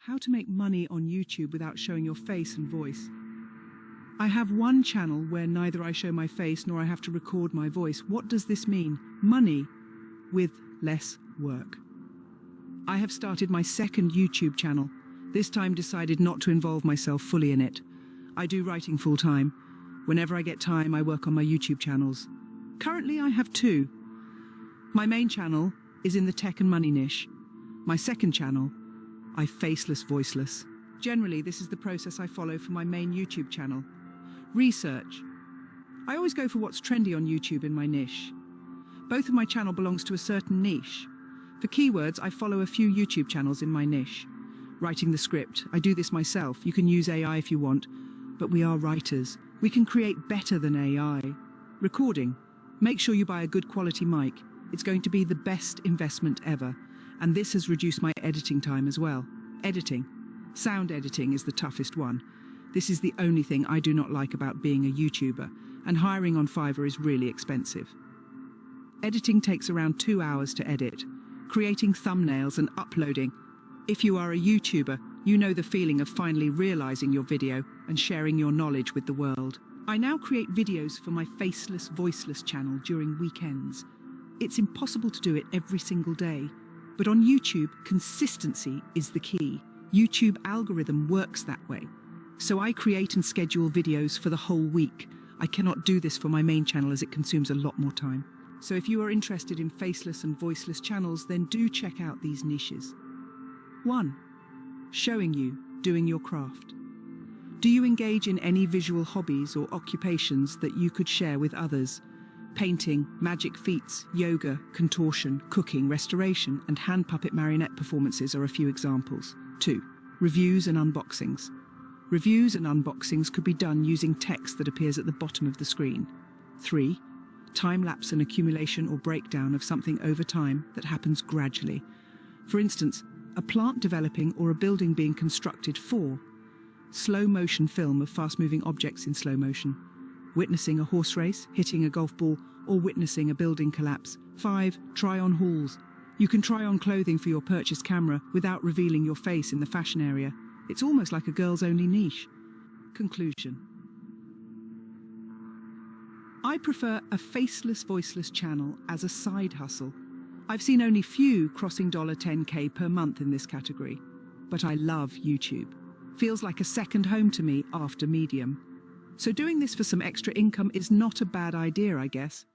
How to make money on YouTube without showing your face and voice. I have one channel where neither I show my face nor I have to record my voice. What does this mean? Money with less work. I have started my second YouTube channel, this time decided not to involve myself fully in it. I do writing full time. Whenever I get time, I work on my YouTube channels. Currently, I have two. My main channel is in the tech and money niche. My second channel, I faceless-voiceless. Generally, this is the process I follow for my main YouTube channel. Research. I always go for what's trendy on YouTube in my niche. Both of my channel belongs to a certain niche. For keywords, I follow a few YouTube channels in my niche. Writing the script, I do this myself. You can use AI if you want, but we are writers. We can create better than AI. Recording. Make sure you buy a good quality mic. It's going to be the best investment ever. And this has reduced my editing time as well. Editing. Sound editing is the toughest one. This is the only thing I do not like about being a YouTuber, and hiring on Fiverr is really expensive. Editing takes around 2 hours to edit. Creating thumbnails and uploading. If you are a YouTuber, you know the feeling of finally realizing your video and sharing your knowledge with the world. I now create videos for my faceless-voiceless channel during weekends. It's impossible to do it every single day. But on YouTube, consistency is the key. YouTube algorithm works that way. So I create and schedule videos for the whole week. I cannot do this for my main channel as it consumes a lot more time. So if you are interested in faceless and voiceless channels, then do check out these niches. 1. Showing you doing your craft. Do you engage in any visual hobbies or occupations that you could share with others? Painting, magic feats, yoga, contortion, cooking, restoration, and hand puppet marionette performances are a few examples. 2. Reviews and unboxings. Reviews and unboxings could be done using text that appears at the bottom of the screen. 3. Time-lapse and accumulation or breakdown of something over time that happens gradually. For instance, a plant developing or a building being constructed. 4. Slow-motion film of fast-moving objects in slow motion. Witnessing a horse race, hitting a golf ball, or witnessing a building collapse. 5. Try-on hauls. You can try on clothing for your purchased camera without revealing your face in the fashion area. It's almost like a girls-only niche. Conclusion. I prefer a faceless-voiceless channel as a side hustle. I've seen only few crossing $10K per month in this category, but I love YouTube. Feels like a second home to me after Medium. So doing this for some extra income is not a bad idea, I guess.